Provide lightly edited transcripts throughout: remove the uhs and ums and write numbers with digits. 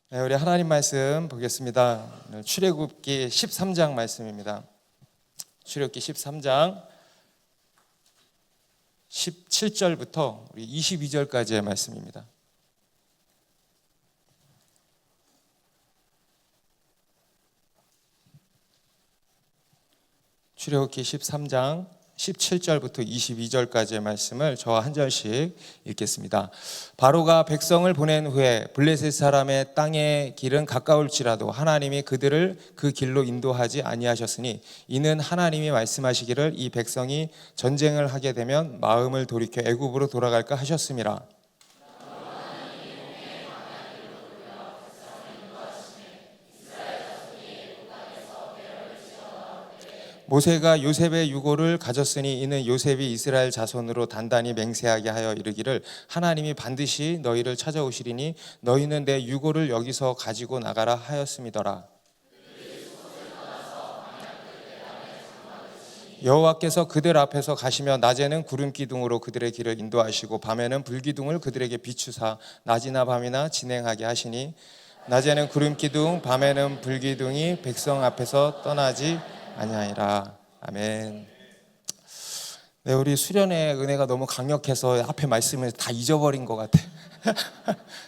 네, 우리 하나님 말씀 보겠습니다. 출애굽기 13장 말씀입니다. 출애굽기 13장 17절부터 우리 22절까지의 말씀입니다. 출애굽기 13장 17절부터 22절까지의 말씀을 저와 한 절씩 읽겠습니다. 바로가 백성을 보낸 후에 블레셋 사람의 땅의 길은 가까울지라도 하나님이 그들을 그 길로 인도하지 아니하셨으니 이는 하나님이 말씀하시기를 이 백성이 전쟁을 하게 되면 마음을 돌이켜 애굽으로 돌아갈까 하셨음이라. 모세가 요셉의 유고를 가졌으니 이는 요셉이 이스라엘 자손으로 단단히 맹세하게 하여 이르기를 하나님이 반드시 너희를 찾아오시리니 너희는 내 유고를 여기서 가지고 나가라 하였음이더라. 여호와께서 그들 앞에서 가시며 낮에는 구름 기둥으로 그들의 길을 인도하시고 밤에는 불기둥을 그들에게 비추사 낮이나 밤이나 진행하게 하시니 낮에는 구름 기둥 밤에는 불기둥이 백성 앞에서 떠나지 아니하리라. 아멘. 네, 우리 수련의 은혜가 너무 강력해서 앞에 말씀을 다 잊어버린 것 같아.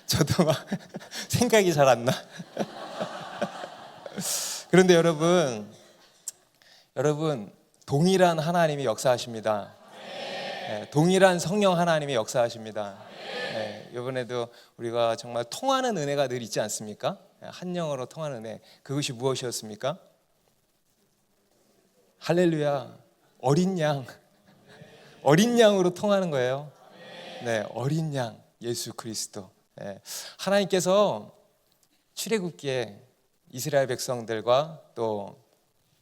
저도 막 생각이 잘 안 나. 그런데 여러분 동일한 하나님이 역사하십니다. 네, 동일한 성령 하나님이 역사하십니다. 네, 이번에도 우리가 정말 통하는 은혜가 늘 있지 않습니까? 한 영어로 통하는 은혜. 그것이 무엇이었습니까? 할렐루야. 어린 양으로 통하는 거예요. 네, 어린 양 예수 그리스도. 네, 하나님께서 출애굽기에 이스라엘 백성들과 또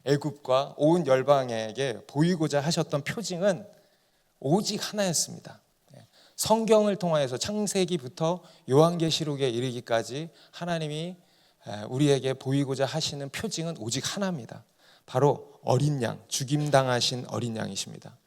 애굽과 온 열방에게 보이고자 하셨던 표징은 오직 하나였습니다. 성경을 통하여서 창세기부터 요한계시록에 이르기까지 하나님이 우리에게 보이고자 하시는 표징은 오직 하나입니다. 바로 어린 양, 죽임당하신 어린 양이십니다.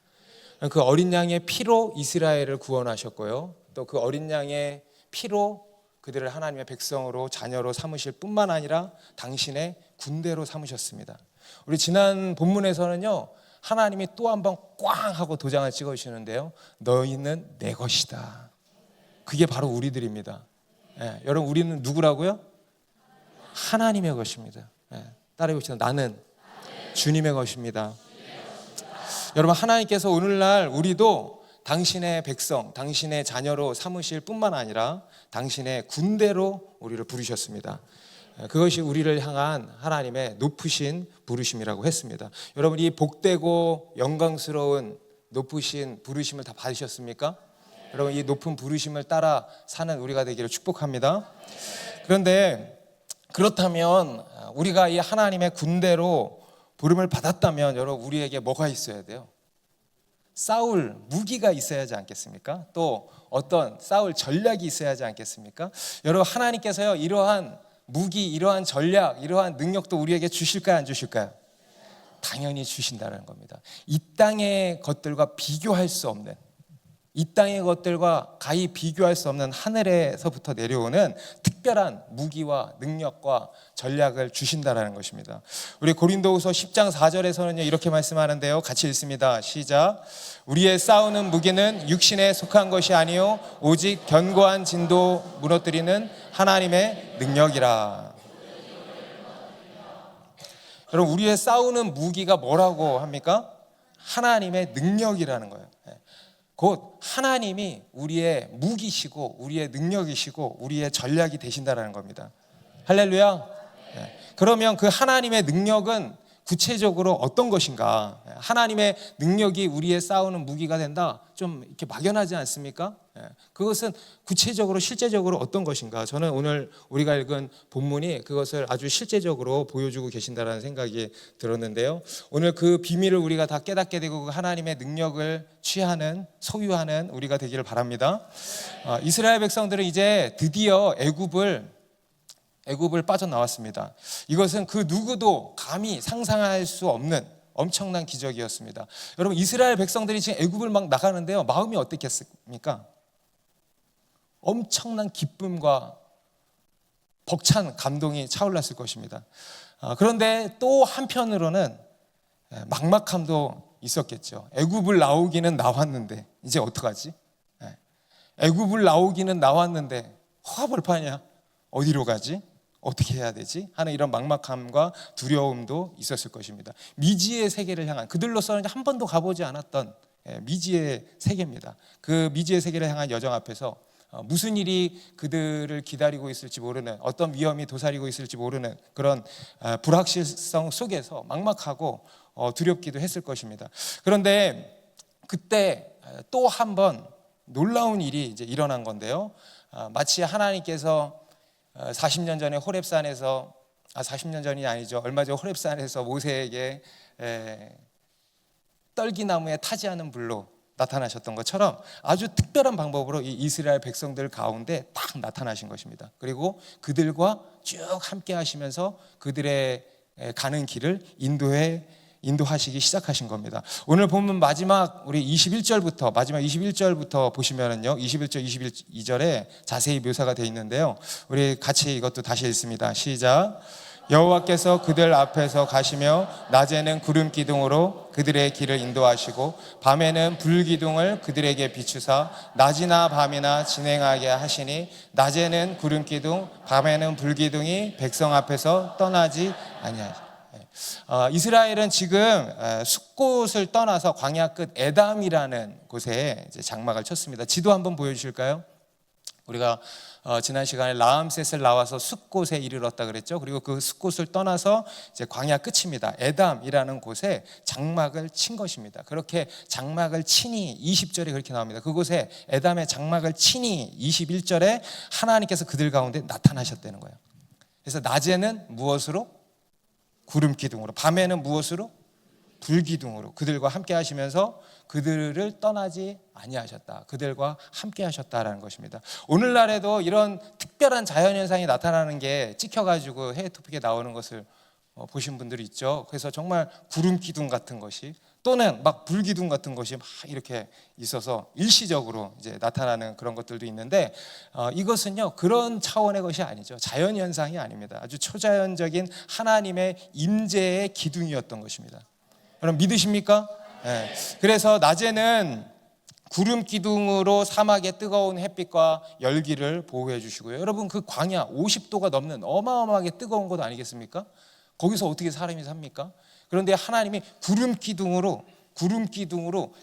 그 어린 양의 피로 이스라엘을 구원하셨고요, 또 그 어린 양의 피로 그들을 하나님의 백성으로 자녀로 삼으실 뿐만 아니라 당신의 군대로 삼으셨습니다. 우리 지난 본문에서는요, 하나님이 또 한 번 꽝 하고 도장을 찍어주시는데요, 너희는 내 것이다. 그게 바로 우리들입니다. 예, 여러분, 우리는 누구라고요? 하나님의 것입니다. 예, 따라해봅시다. 나는 주님의 것입니다. 여러분, 하나님께서 오늘날 우리도 당신의 백성, 당신의 자녀로 삼으실 뿐만 아니라 당신의 군대로 우리를 부르셨습니다. 그것이 우리를 향한 하나님의 높으신 부르심이라고 했습니다. 여러분, 이 복되고 영광스러운 높으신 부르심을 다 받으셨습니까? 여러분, 이 높은 부르심을 따라 사는 우리가 되기를 축복합니다. 그런데 그렇다면 우리가 이 하나님의 군대로 부름을 받았다면 여러분, 우리에게 뭐가 있어야 돼요? 싸울 무기가 있어야 하지 않겠습니까? 또 어떤 싸울 전략이 있어야 하지 않겠습니까? 여러분, 하나님께서요, 이러한 무기, 이러한 전략, 이러한 능력도 우리에게 주실까요, 안 주실까요? 당연히 주신다는 겁니다. 이 땅의 것들과 비교할 수 없는, 이 땅의 것들과 가히 비교할 수 없는 하늘에서부터 내려오는 특별한 무기와 능력과 전략을 주신다라는 것입니다. 우리 고린도후서 10장 4절에서는요, 이렇게 말씀하는데요, 같이 읽습니다. 시작. 우리의 싸우는 무기는 육신에 속한 것이 아니요 오직 견고한 진도 무너뜨리는 하나님의 능력이라. 여러분, 우리의 싸우는 무기가 뭐라고 합니까? 하나님의 능력이라는 거예요. 곧 하나님이 우리의 무기시고 우리의 능력이시고 우리의 전략이 되신다는 겁니다. 할렐루야. 그러면 그 하나님의 능력은 구체적으로 어떤 것인가? 하나님의 능력이 우리의 싸우는 무기가 된다, 좀 이렇게 막연하지 않습니까? 그것은 구체적으로 실제적으로 어떤 것인가? 저는 오늘 우리가 읽은 본문이 그것을 아주 실제적으로 보여주고 계신다는 생각이 들었는데요, 오늘 그 비밀을 우리가 다 깨닫게 되고 그 하나님의 능력을 취하는, 소유하는 우리가 되기를 바랍니다. 이스라엘 백성들은 이제 드디어 애굽을 빠져나왔습니다. 이것은 그 누구도 감히 상상할 수 없는 엄청난 기적이었습니다. 여러분, 이스라엘 백성들이 지금 애굽을 막 나가는데요, 마음이 어땠겠습니까? 엄청난 기쁨과 벅찬 감동이 차올랐을 것입니다. 그런데 또 한편으로는 막막함도 있었겠죠. 애굽을 나오기는 나왔는데 이제 어떡하지? 애굽을 나오기는 나왔는데 화벌판이야. 어디로 가지? 어떻게 해야 되지? 하는 이런 막막함과 두려움도 있었을 것입니다. 미지의 세계를 향한, 그들로서는 한 번도 가보지 않았던 미지의 세계입니다. 그 미지의 세계를 향한 여정 앞에서 무슨 일이 그들을 기다리고 있을지 모르는, 어떤 위험이 도사리고 있을지 모르는 그런 불확실성 속에서 막막하고 두렵기도 했을 것입니다. 그런데 그때 또 한 번 놀라운 일이 이제 일어난 건데요, 마치 하나님께서 40년 전에 호렙산에서, 40년 전이 아니죠, 얼마 전 호렙산에서 모세에게 떨기나무에 타지 않은 불로 나타나셨던 것처럼 아주 특별한 방법으로 이 이스라엘 백성들 가운데 딱 나타나신 것입니다. 그리고 그들과 쭉 함께 하시면서 그들의 가는 길을 인도하시기 시작하신 겁니다. 오늘 보면 마지막 우리 21절부터 보시면은요, 21절, 22절에 자세히 묘사가 되어 있는데요, 우리 같이 이것도 다시 읽습니다. 시작. 여호와께서 그들 앞에서 가시며 낮에는 구름 기둥으로 그들의 길을 인도하시고 밤에는 불 기둥을 그들에게 비추사 낮이나 밤이나 진행하게 하시니 낮에는 구름 기둥 밤에는 불 기둥이 백성 앞에서 떠나지 아니하시니. 이스라엘은 지금 숫곳을 떠나서 광야 끝 에담이라는 곳에 이제 장막을 쳤습니다. 지도 한번 보여주실까요? 우리가 지난 시간에 라암셋을 나와서 숫곳에 이르렀다 그랬죠. 그리고 그 숫곳을 떠나서 이제 광야 끝입니다. 에담이라는 곳에 장막을 친 것입니다. 그렇게 장막을 치니 20절에 그렇게 나옵니다. 그곳에 에담에 장막을 치니 21절에 하나님께서 그들 가운데 나타나셨다는 거예요. 그래서 낮에는 무엇으로? 구름 기둥으로, 밤에는 무엇으로? 불 기둥으로 그들과 함께 하시면서 그들을 떠나지 아니하셨다. 그들과 함께 하셨다라는 것입니다. 오늘날에도 이런 특별한 자연현상이 나타나는 게 찍혀가지고 해외 토픽에 나오는 것을 보신 분들이 있죠. 그래서 정말 구름 기둥 같은 것이 또는 막 불 기둥 같은 것이 막 이렇게 있어서 일시적으로 이제 나타나는 그런 것들도 있는데, 이것은요 그런 차원의 것이 아니죠. 자연현상이 아닙니다. 아주 초자연적인 하나님의 임재의 기둥이었던 것입니다. 여러분 믿으십니까? 네. 그래서 낮에는 구름 기둥으로 사막의 뜨거운 햇빛과 열기를 보호해 주시고요. 여러분 그 광야 50도가 넘는 어마어마하게 뜨거운 곳 아니겠습니까? 거기서 어떻게 사람이 삽니까? 그런데 하나님이 구름 기둥으로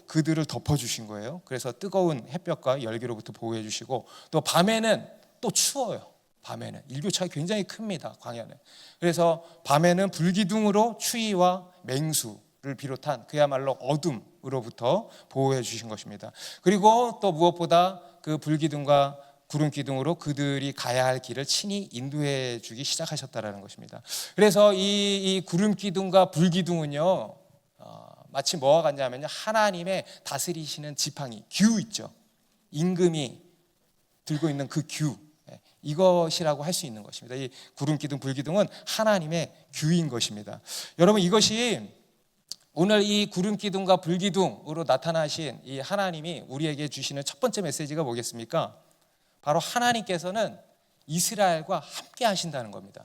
그들을 덮어주신 거예요. 그래서 뜨거운 햇볕과 열기로부터 보호해 주시고, 또 밤에는 또 추워요. 밤에는 일교차가 굉장히 큽니다. 광야는. 그래서 밤에는 불기둥으로 추위와 맹수를 비롯한 그야말로 어둠으로부터 보호해 주신 것입니다. 그리고 또 무엇보다 그 불기둥과 구름 기둥으로 그들이 가야 할 길을 친히 인도해 주기 시작하셨다라는 것입니다. 그래서 이 구름 기둥과 불 기둥은요, 마치 뭐와 같냐면요, 하나님의 다스리시는 지팡이, 규 있죠. 임금이 들고 있는 그 규, 이것이라고 할 수 있는 것입니다. 이 구름 기둥, 불 기둥은 하나님의 규인 것입니다. 여러분 이것이 오늘 이 구름 기둥과 불 기둥으로 나타나신 이 하나님이 우리에게 주시는 첫 번째 메시지가 뭐겠습니까? 바로 하나님께서는 이스라엘과 함께 하신다는 겁니다.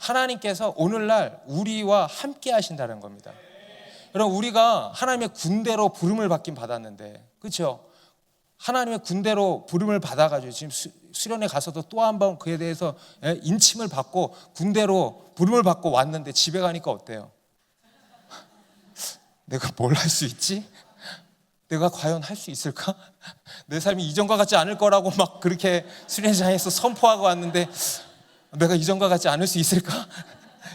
하나님께서 오늘날 우리와 함께 하신다는 겁니다. 여러분 우리가 하나님의 군대로 부름을 받긴 받았는데, 그렇죠? 하나님의 군대로 부름을 받아가지고 지금 수련회 가서도 또 한 번 그에 대해서 인침을 받고 군대로 부름을 받고 왔는데 집에 가니까 어때요? 내가 뭘 할 수 있지? 내가 과연 할 수 있을까? 내 삶이 이전과 같지 않을 거라고 막 그렇게 수련장에서 선포하고 왔는데 내가 이전과 같지 않을 수 있을까?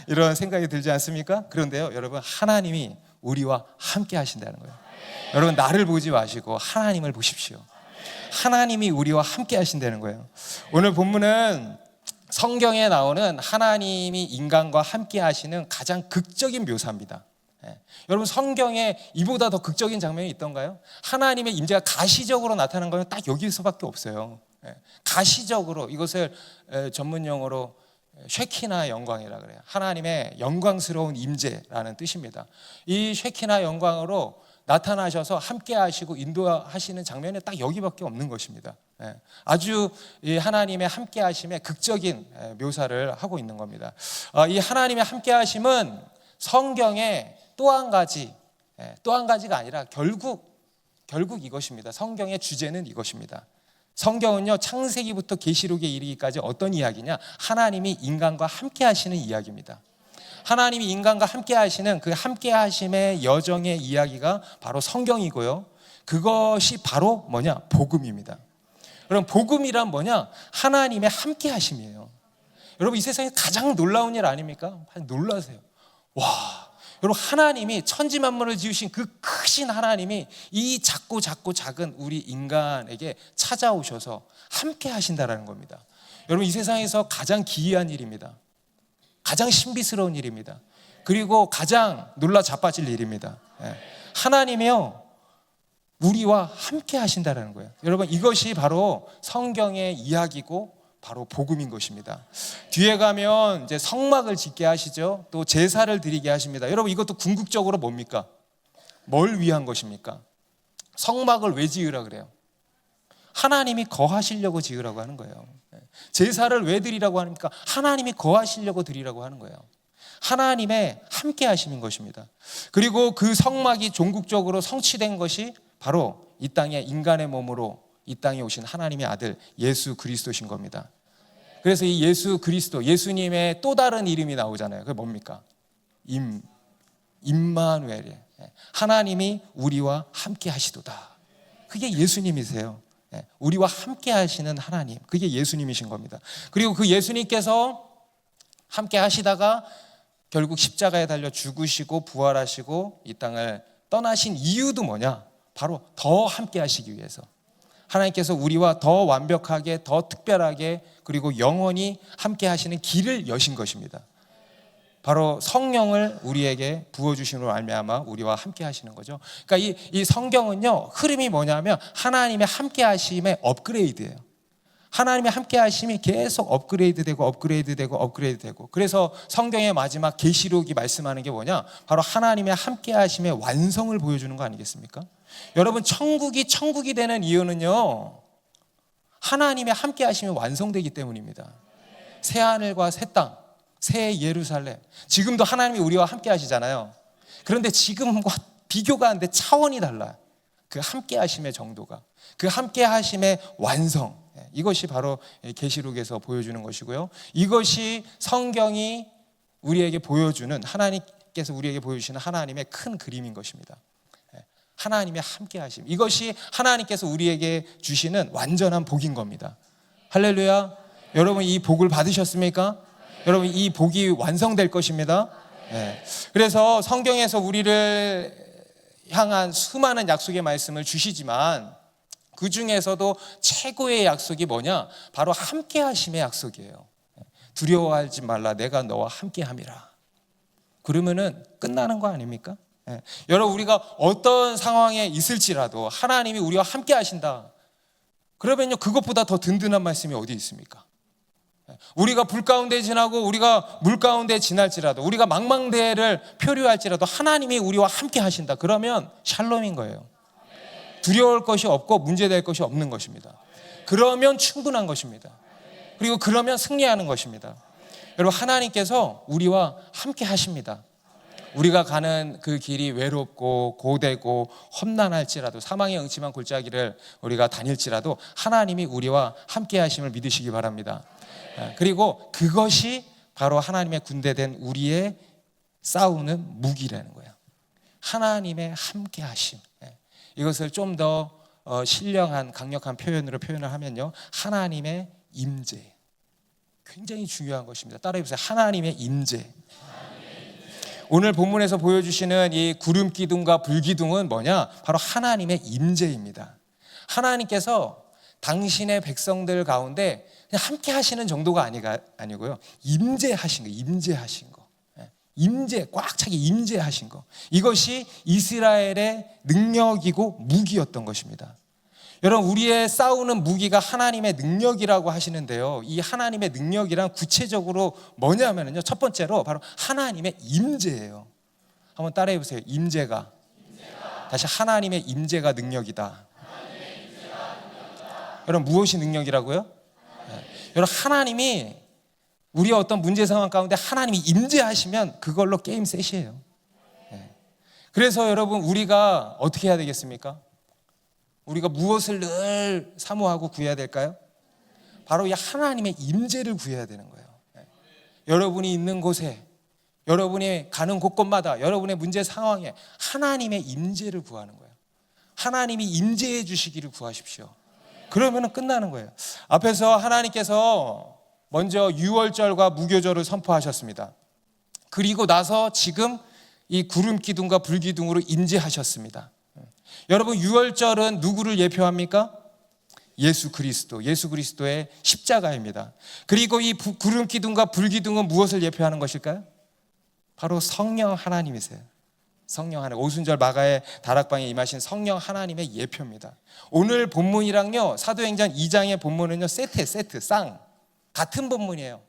이런 생각이 들지 않습니까? 그런데요 여러분, 하나님이 우리와 함께 하신다는 거예요. 여러분 나를 보지 마시고 하나님을 보십시오. 하나님이 우리와 함께 하신다는 거예요. 오늘 본문은 성경에 나오는 하나님이 인간과 함께 하시는 가장 극적인 묘사입니다. 여러분 성경에 이보다 더 극적인 장면이 있던가요? 하나님의 임재가 가시적으로 나타나는 건 딱 여기서밖에 없어요. 가시적으로, 이것을 전문 용어로 쉐키나 영광이라 그래요. 하나님의 영광스러운 임재라는 뜻입니다. 이 쉐키나 영광으로 나타나셔서 함께 하시고 인도하시는 장면이 딱 여기밖에 없는 것입니다. 아주 이 하나님의 함께 하심의 극적인 묘사를 하고 있는 겁니다. 이 하나님의 함께 하심은 성경의 또 한 가지가 아니라 결국 이것입니다. 성경의 주제는 이것입니다. 성경은요, 창세기부터 계시록에 이르기까지 어떤 이야기냐? 하나님이 인간과 함께 하시는 이야기입니다. 하나님이 인간과 함께 하시는 그 함께 하심의 여정의 이야기가 바로 성경이고요. 그것이 바로 뭐냐? 복음입니다. 그럼 복음이란 뭐냐? 하나님의 함께 하심이에요. 여러분, 이 세상에 가장 놀라운 일 아닙니까? 놀라세요. 와, 여러분, 하나님이 천지 만물을 지으신 그 크신 하나님이 이 작고 작은 우리 인간에게 찾아오셔서 함께 하신다라는 겁니다. 여러분, 이 세상에서 가장 기이한 일입니다. 가장 신비스러운 일입니다. 그리고 가장 놀라 자빠질 일입니다. 하나님이요, 우리와 함께 하신다라는 거예요. 여러분, 이것이 바로 성경의 이야기고 바로 복음인 것입니다. 뒤에 가면 이제 성막을 짓게 하시죠. 또 제사를 드리게 하십니다. 여러분, 이것도 궁극적으로 뭡니까? 뭘 위한 것입니까? 성막을 왜 지으라 그래요? 하나님이 거하시려고 지으라고 하는 거예요. 제사를 왜 드리라고 합니까? 하나님이 거하시려고 드리라고 하는 거예요. 하나님의 함께 하시는 것입니다. 그리고 그 성막이 종국적으로 성취된 것이 바로 이 땅에 인간의 몸으로 이 땅에 오신 하나님의 아들 예수 그리스도신 겁니다. 그래서 이 예수 그리스도, 예수님의 또 다른 이름이 나오잖아요. 그게 뭡니까? 임마누엘이에요. 하나님이 우리와 함께 하시도다. 그게 예수님이세요. 우리와 함께 하시는 하나님, 그게 예수님이신 겁니다. 그리고 그 예수님께서 함께 하시다가 결국 십자가에 달려 죽으시고 부활하시고 이 땅을 떠나신 이유도 뭐냐? 바로 더 함께 하시기 위해서. 하나님께서 우리와 더 완벽하게, 더 특별하게, 그리고 영원히 함께 하시는 길을 여신 것입니다. 바로 성령을 우리에게 부어주심으로 말미암아 우리와 함께 하시는 거죠. 그러니까 이 성경은요, 흐름이 뭐냐면 하나님의 함께 하심의 업그레이드예요. 하나님의 함께 하심이 계속 업그레이드되고 그래서 성경의 마지막 계시록이 말씀하는 게 뭐냐? 바로 하나님의 함께 하심의 완성을 보여주는 거 아니겠습니까? 여러분, 천국이 되는 이유는요, 하나님의 함께 하심이 완성되기 때문입니다. 새 하늘과 새 땅, 새 예루살렘, 지금도 하나님이 우리와 함께 하시잖아요. 그런데 지금과 비교가 안 돼. 차원이 달라요. 그 함께 하심의 정도가, 그 함께 하심의 완성, 이것이 바로 계시록에서 보여주는 것이고요. 이것이 성경이 우리에게 보여주는, 하나님께서 우리에게 보여주시는 하나님의 큰 그림인 것입니다. 하나님의 함께 하심, 이것이 하나님께서 우리에게 주시는 완전한 복인 겁니다. 할렐루야. 여러분, 이 복을 받으셨습니까? 여러분, 이 복이 완성될 것입니다. 그래서 성경에서 우리를 향한 수많은 약속의 말씀을 주시지만 그 중에서도 최고의 약속이 뭐냐? 바로 함께 하심의 약속이에요. 두려워하지 말라, 내가 너와 함께 함이라. 그러면은 끝나는 거 아닙니까? 여러분, 우리가 어떤 상황에 있을지라도 하나님이 우리와 함께 하신다. 그러면요, 그것보다 더 든든한 말씀이 어디 있습니까? 우리가 불 가운데 지나고 우리가 물 가운데 지날지라도, 우리가 망망대해를 표류할지라도 하나님이 우리와 함께 하신다. 그러면 샬롬인 거예요. 두려울 것이 없고 문제될 것이 없는 것입니다. 그러면 충분한 것입니다. 그리고 그러면 승리하는 것입니다. 여러분, 하나님께서 우리와 함께 하십니다. 우리가 가는 그 길이 외롭고 고되고 험난할지라도, 사망의 응침한 골짜기를 우리가 다닐지라도 하나님이 우리와 함께 하심을 믿으시기 바랍니다. 그리고 그것이 바로 하나님의 군대된 우리의 싸우는 무기라는 거예요. 하나님의 함께 하심. 이것을 좀 더 신령한 강력한 표현으로 표현을 하면요, 하나님의 임재. 굉장히 중요한 것입니다. 따라해 보세요. 하나님의 임재. 오늘 본문에서 보여주시는 이 구름 기둥과 불 기둥은 뭐냐? 바로 하나님의 임재입니다. 하나님께서 당신의 백성들 가운데 그냥 함께 하시는 정도가 아니고요, 임재하신 거, 임재하신 거, 임재, 꽉 차게 임재하신 거, 이것이 이스라엘의 능력이고 무기였던 것입니다. 여러분, 우리의 싸우는 무기가 하나님의 능력이라고 하시는데요, 이 하나님의 능력이란 구체적으로 뭐냐면요, 첫 번째로 바로 하나님의 임재예요. 한번 따라해 보세요. 임재가. 다시, 하나님의 임재가 능력이다. 여러분, 무엇이 능력이라고요? 여러분, 하나님이 우리의 어떤 문제 상황 가운데 하나님이 임재하시면 그걸로 게임 셋이에요. 그래서 여러분, 우리가 어떻게 해야 되겠습니까? 우리가 무엇을 늘 사모하고 구해야 될까요? 바로 이 하나님의 임재를 구해야 되는 거예요. 여러분이 있는 곳에, 여러분이 가는 곳곳마다, 여러분의 문제 상황에 하나님의 임재를 구하는 거예요. 하나님이 임재해 주시기를 구하십시오. 그러면 끝나는 거예요. 앞에서 하나님께서 먼저 유월절과 무교절을 선포하셨습니다. 그리고 나서 지금 이 구름 기둥과 불 기둥으로 임재하셨습니다. 여러분, 유월절은 누구를 예표합니까? 예수 그리스도의 십자가입니다. 그리고 이 구름 기둥과 불 기둥은 무엇을 예표하는 것일까요? 바로 성령 하나님이세요. 성령 하나님, 오순절 마가의 다락방에 임하신 성령 하나님의 예표입니다. 오늘 본문이랑요, 사도행전 2장의 본문은요, 세트 쌍 같은 본문이에요.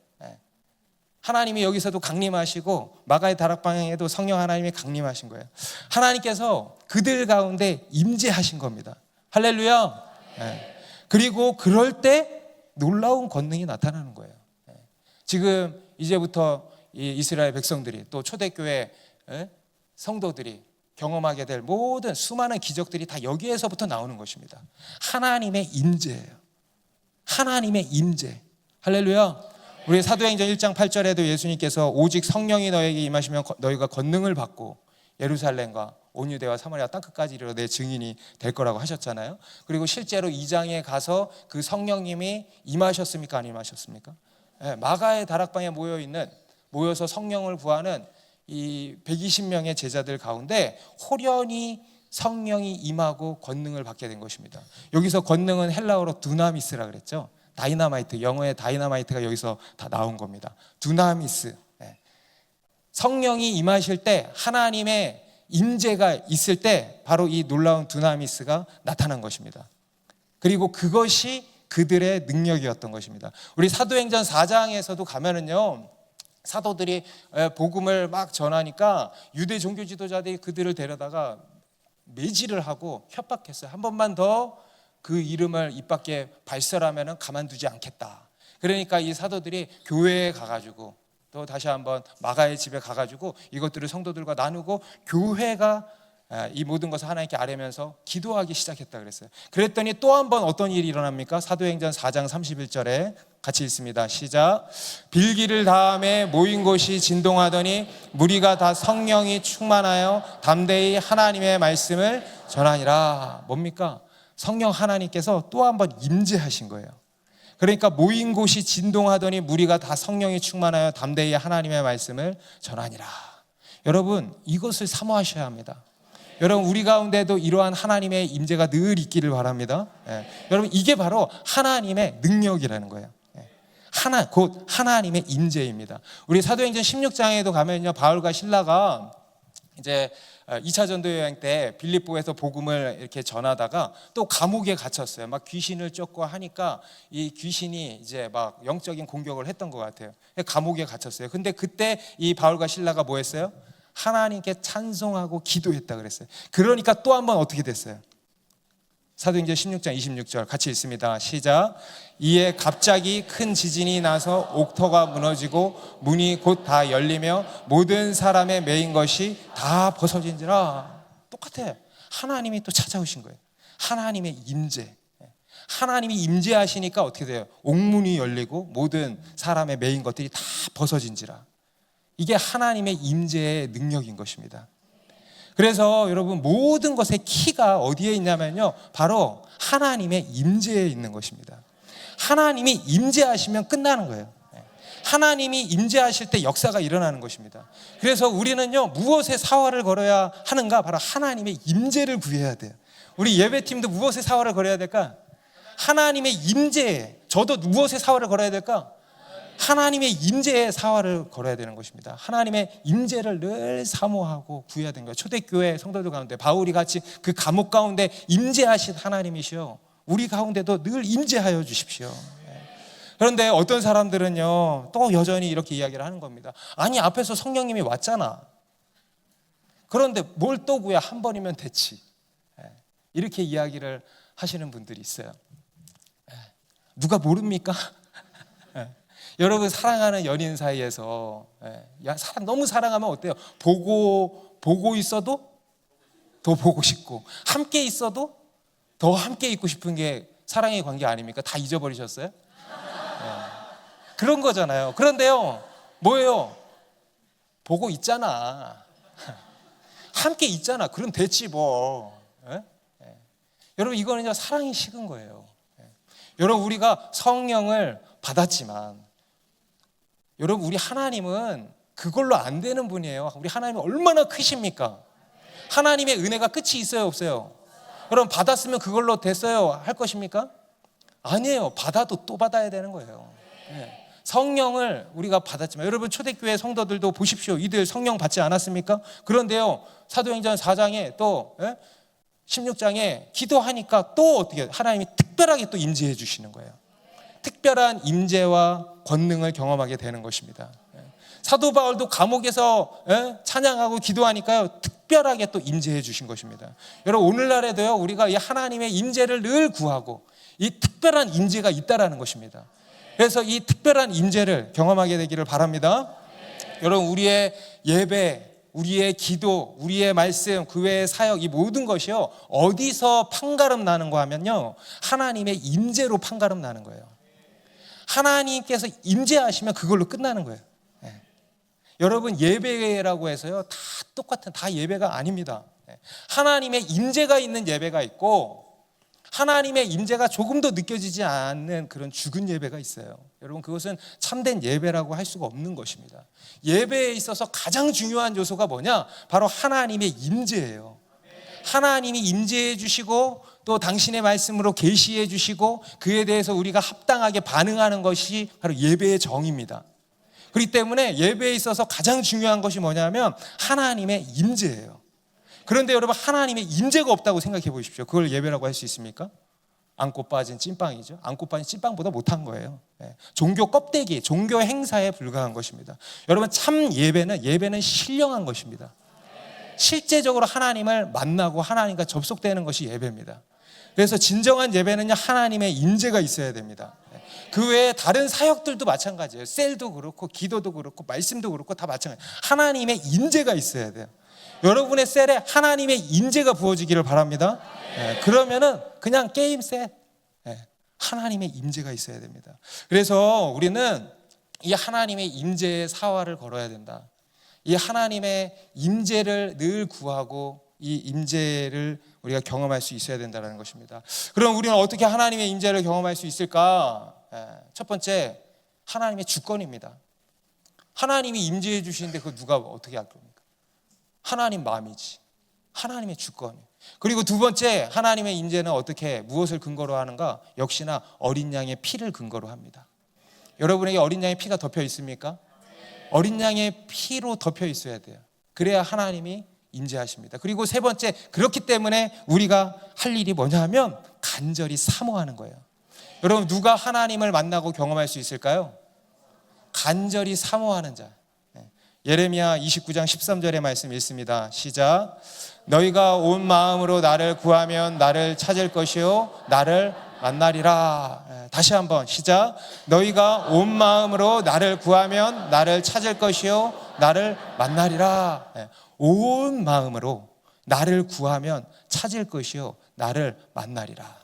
하나님이 여기서도 강림하시고 마가의 다락방에도 성령 하나님이 강림하신 거예요. 하나님께서 그들 가운데 임재하신 겁니다. 할렐루야. 그리고 그럴 때 놀라운 권능이 나타나는 거예요. 지금 이제부터 이 이스라엘 백성들이, 또 초대교회 성도들이 경험하게 될 모든 수많은 기적들이 다 여기에서부터 나오는 것입니다. 하나님의 임재예요. 하나님의 임재. 할렐루야. 우리 사도행전 1장 8절에도 예수님께서 오직 성령이 너에게 임하시면 너희가 권능을 받고 예루살렘과 온 유대와 사마리아 땅끝까지 이르러 내 증인이 될 거라고 하셨잖아요. 그리고 실제로 2장에 가서 그 성령님이 임하셨습니까? 안 임하셨습니까? 마가의 다락방에 모여서 성령을 구하는 이 120명의 제자들 가운데 호련히 성령이 임하고 권능을 받게 된 것입니다. 여기서 권능은 헬라어로 두나미스라 그랬죠. 다이나마이트, 영어의 다이나마이트가 여기서 다 나온 겁니다. 두나미스. 성령이 임하실 때, 하나님의 임재가 있을 때 바로 이 놀라운 두나미스가 나타난 것입니다. 그리고 그것이 그들의 능력이었던 것입니다. 우리 사도행전 4장에서도 가면은요, 사도들이 복음을 막 전하니까 유대 종교 지도자들이 그들을 데려다가 매질을 하고 협박했어요. 한 번만 더 그 이름을 입 밖에 발설하면 가만두지 않겠다. 그러니까 이 사도들이 교회에 가가지고, 또 다시 한번 마가의 집에 가가지고 이것들을 성도들과 나누고 교회가 이 모든 것을 하나님께 아뢰면서 기도하기 시작했다 그랬어요. 그랬더니 또 한 번 어떤 일이 일어납니까? 사도행전 4장 31절에 같이 읽습니다. 시작. 빌기를 다음에 모인 곳이 진동하더니 무리가 다 성령이 충만하여 담대히 하나님의 말씀을 전하니라. 뭡니까? 성령 하나님께서 또 한 번 임재하신 거예요. 그러니까 모인 곳이 진동하더니 무리가 다 성령이 충만하여 담대히 하나님의 말씀을 전하니라. 여러분, 이것을 사모하셔야 합니다. 여러분, 우리 가운데도 이러한 하나님의 임재가 늘 있기를 바랍니다. 여러분, 이게 바로 하나님의 능력이라는 거예요. 곧 하나님의 임재입니다. 우리 사도행전 16장에도 가면요, 바울과 실라가 이제 2차 전도 여행 때 빌립보에서 복음을 이렇게 전하다가 또 감옥에 갇혔어요. 막 귀신을 쫓고 하니까 이 귀신이 이제 막 영적인 공격을 했던 것 같아요. 감옥에 갇혔어요. 근데 그때 이 바울과 실라가 뭐 했어요? 하나님께 찬송하고 기도했다 그랬어요. 그러니까 또 한 번 어떻게 됐어요? 사도행전 16장 26절 같이 읽습니다. 시작. 이에 갑자기 큰 지진이 나서 옥터가 무너지고 문이 곧 다 열리며 모든 사람의 매인 것이 다 벗어진지라. 똑같아. 하나님이 또 찾아오신 거예요. 하나님의 임재. 하나님이 임재하시니까 어떻게 돼요? 옥문이 열리고 모든 사람의 매인 것들이 다 벗어진지라. 이게 하나님의 임재의 능력인 것입니다. 그래서 여러분, 모든 것의 키가 어디에 있냐면요, 바로 하나님의 임재에 있는 것입니다. 하나님이 임재하시면 끝나는 거예요. 하나님이 임재하실 때 역사가 일어나는 것입니다. 그래서 우리는요, 무엇에 사활을 걸어야 하는가? 바로 하나님의 임재를 구해야 돼요. 우리 예배팀도 무엇에 사활을 걸어야 될까? 하나님의 임재에. 저도 무엇에 사활을 걸어야 될까? 하나님의 임재에 사활을 걸어야 되는 것입니다. 하나님의 임재를 늘 사모하고 구해야 되는 거예요. 초대교회 성도들 가운데 바울이 같이 그 감옥 가운데 임재하신 하나님이시요, 우리 가운데도 늘 임재하여 주십시오. 그런데 어떤 사람들은요, 또 여전히 이렇게 이야기를 하는 겁니다. 아니, 앞에서 성령님이 왔잖아. 그런데 뭘 또 구해? 한 번이면 됐지. 이렇게 이야기를 하시는 분들이 있어요. 누가 모릅니까? 여러분, 사랑하는 연인 사이에서 너무 사랑하면 어때요? 보고 있어도 더 보고 싶고, 함께 있어도 더 함께 있고 싶은 게 사랑의 관계 아닙니까? 다 잊어버리셨어요? 그런 거잖아요. 그런데요, 뭐예요? 보고 있잖아. 함께 있잖아. 그럼 됐지 뭐. 여러분, 이거는요, 사랑이 식은 거예요. 여러분, 우리가 성령을 받았지만, 여러분, 우리 하나님은 그걸로 안 되는 분이에요. 우리 하나님은 얼마나 크십니까? 하나님의 은혜가 끝이 있어요, 없어요? 여러분, 받았으면 그걸로 됐어요 할 것입니까? 아니에요. 받아도 또 받아야 되는 거예요. 성령을 우리가 받았지만, 여러분, 초대교회 성도들도 보십시오. 이들 성령 받지 않았습니까? 그런데요, 사도행전 4장에 또 16장에 기도하니까 또 어떻게 하나님이 특별하게 또 임재해 주시는 거예요. 특별한 임재와 권능을 경험하게 되는 것입니다. 사도 바울도 감옥에서 찬양하고 기도하니까요, 특별하게 또 임재해 주신 것입니다. 여러분, 오늘날에도요, 우리가 이 하나님의 임재를 늘 구하고 이 특별한 임재가 있다라는 것입니다. 그래서 이 특별한 임재를 경험하게 되기를 바랍니다. 여러분, 우리의 예배, 우리의 기도, 우리의 말씀, 그 외의 사역, 이 모든 것이요, 어디서 판가름 나는가 하면요, 하나님의 임재로 판가름 나는 거예요. 하나님께서 임재하시면 그걸로 끝나는 거예요. 여러분, 예배라고 해서요, 다 똑같은, 다 예배가 아닙니다. 하나님의 임재가 있는 예배가 있고, 하나님의 임재가 조금도 느껴지지 않는 그런 죽은 예배가 있어요. 여러분, 그것은 참된 예배라고 할 수가 없는 것입니다. 예배에 있어서 가장 중요한 요소가 뭐냐? 바로 하나님의 임재예요. 하나님이 임재해 주시고 또 당신의 말씀으로 계시해 주시고 그에 대해서 우리가 합당하게 반응하는 것이 바로 예배의 정입니다. 그렇기 때문에 예배에 있어서 가장 중요한 것이 뭐냐면 하나님의 임재예요. 그런데 여러분, 하나님의 임재가 없다고 생각해 보십시오. 그걸 예배라고 할 수 있습니까? 안고 빠진 찐빵이죠. 안고 빠진 찐빵보다 못한 거예요. 종교 껍데기, 종교 행사에 불과한 것입니다. 여러분, 참 예배는 신령한 것입니다. 실제적으로 하나님을 만나고 하나님과 접속되는 것이 예배입니다. 그래서 진정한 예배는요, 하나님의 임재가 있어야 됩니다. 그 외에 다른 사역들도 마찬가지예요. 셀도 그렇고 기도도 그렇고 말씀도 그렇고 다 마찬가지예요. 하나님의 임재가 있어야 돼요. 여러분의 셀에 하나님의 임재가 부어지기를 바랍니다. 그러면은 그냥 게임 셋, 하나님의 임재가 있어야 됩니다. 그래서 우리는 이 하나님의 임재의 사활을 걸어야 된다. 이 하나님의 임재를 늘 구하고 이 임재를 우리가 경험할 수 있어야 된다는 것입니다. 그럼 우리는 어떻게 하나님의 임재를 경험할 수 있을까? 첫 번째, 하나님의 주권입니다. 하나님이 임재해 주시는데 그걸 누가 어떻게 할 겁니까? 하나님 마음이지. 하나님의 주권. 그리고 두 번째, 하나님의 임재는 어떻게, 무엇을 근거로 하는가? 역시나 어린 양의 피를 근거로 합니다. 여러분에게 어린 양의 피가 덮여 있습니까? 어린 양의 피로 덮여 있어야 돼요. 그래야 하나님이 임재하십니다. 그리고 세 번째, 그렇기 때문에 우리가 할 일이 뭐냐 하면 간절히 사모하는 거예요. 여러분, 누가 하나님을 만나고 경험할 수 있을까요? 간절히 사모하는 자. 예레미야 29장 13절의 말씀 읽습니다. 시작. 너희가 온 마음으로 나를 구하면 나를 찾을 것이요 나를 만나리라. 다시 한번 시작. 너희가 온 마음으로 나를 구하면 나를 찾을 것이요 나를 만나리라. 온 마음으로 나를 구하면 찾을 것이요 나를 만나리라.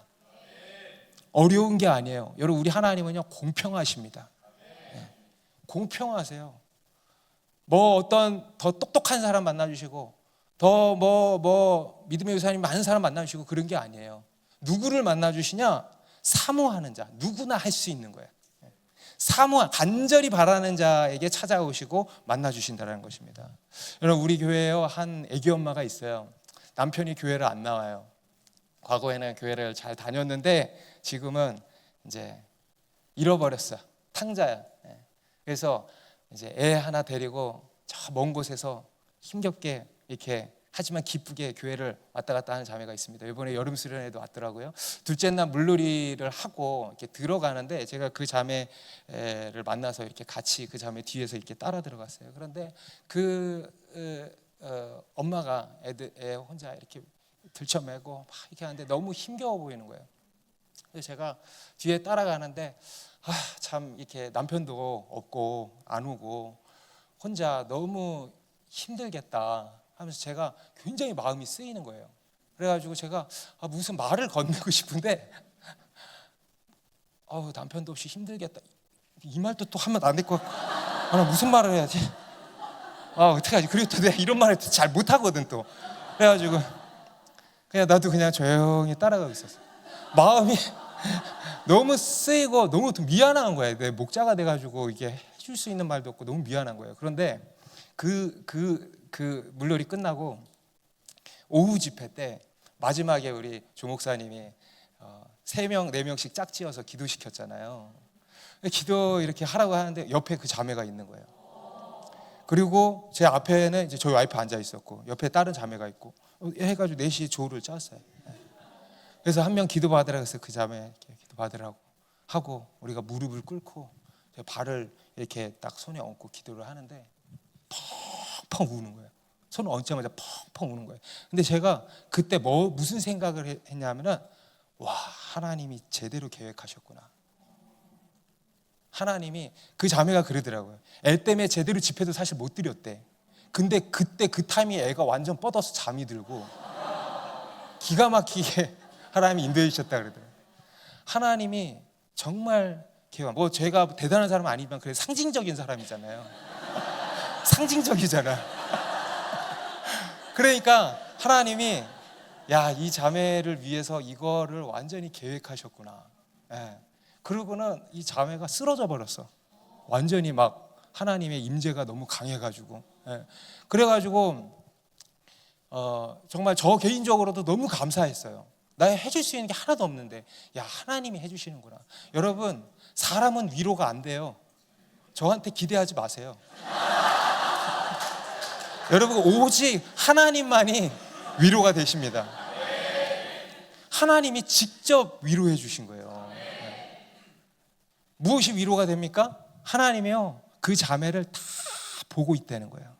어려운 게 아니에요. 여러분, 우리 하나님은요, 공평하십니다. 공평하세요. 뭐 어떤 더 똑똑한 사람 만나주시고 더 믿음의 유산이 많은 사람 만나주시고 그런 게 아니에요. 누구를 만나주시냐? 사모하는 자, 누구나 할 수 있는 거예요. 간절히 바라는 자에게 찾아오시고 만나주신다는 것입니다. 여러분, 우리 교회에 한 애기 엄마가 있어요. 남편이 교회를 안 나와요. 과거에는 교회를 잘 다녔는데 지금은 이제 잃어버렸어요. 탕자야. 그래서 이제 애 하나 데리고 저 먼 곳에서 힘겹게 이렇게 하지만 기쁘게 교회를 왔다 갔다 하는 자매가 있습니다. 이번에 여름 수련회도 왔더라고요. 둘째 날 물놀이를 하고 이렇게 들어가는데 제가 그 자매를 만나서 이렇게 같이 그 자매 뒤에서 이렇게 따라 들어갔어요. 그런데 엄마가 애 혼자 이렇게 들쳐매고 막 이렇게 하는데 너무 힘겨워 보이는 거예요. 그래서 제가 뒤에 따라가는데 참 이렇게 남편도 없고 안 오고 혼자 너무 힘들겠다 하면서 제가 굉장히 마음이 쓰이는 거예요. 그래가지고 제가 무슨 말을 건네고 싶은데 남편도 없이 힘들겠다 이 말도 또 하면 안 될 것 같고 나 무슨 말을 해야지? 어떡하지? 그리고 또 내가 이런 말을 잘 못하거든 또. 그래가지고 그냥 나도 그냥 조용히 따라가고 있었어. 마음이 너무 쓰이고 너무 미안한 거예요. 내 목자가 돼가지고 이게 해줄 수 있는 말도 없고 너무 미안한 거예요. 그런데 그 물놀이 끝나고 오후 집회 때 마지막에 우리 조 목사님이 3명, 4명씩 짝지어서 기도시켰잖아요. 기도 이렇게 하라고 하는데 옆에 그 자매가 있는 거예요. 그리고 제 앞에는 이제 저희 와이프 앉아 있었고 옆에 다른 자매가 있고 해가지고 4시에 조를 짰어요. 그래서 한 명 기도 받으라고 해서 그 자매 기도 받으라고 하고 우리가 무릎을 꿇고 발을 이렇게 딱 손에 얹고 기도를 하는데 펑펑 우는 거예요. 손을 얹자마자 펑펑 우는 거예요. 근데 제가 그때 무슨 생각을 했냐면은 와, 하나님이 제대로 계획하셨구나. 하나님이 그 자매가 그러더라고요. 애 때문에 제대로 집회도 사실 못 드렸대. 근데 그때 그 타이밍에 애가 완전 뻗어서 잠이 들고 기가 막히게 하나님이 인도해 주셨다 그러더라고요. 하나님이 정말 제가 대단한 사람은 아니지만 그래 상징적인 사람이잖아요. 상징적이잖아. 그러니까 하나님이 이 자매를 위해서 이거를 완전히 계획하셨구나. 그러고는 이 자매가 쓰러져 버렸어. 완전히 막 하나님의 임재가 너무 강해가지고. 그래가지고 정말 저 개인적으로도 너무 감사했어요. 나 해줄 수 있는 게 하나도 없는데 하나님이 해주시는구나. 여러분, 사람은 위로가 안 돼요. 저한테 기대하지 마세요. 여러분, 오직 하나님만이 위로가 되십니다. 하나님이 직접 위로해 주신 거예요. 무엇이 위로가 됩니까? 하나님이요, 그 자매를 다 보고 있다는 거예요.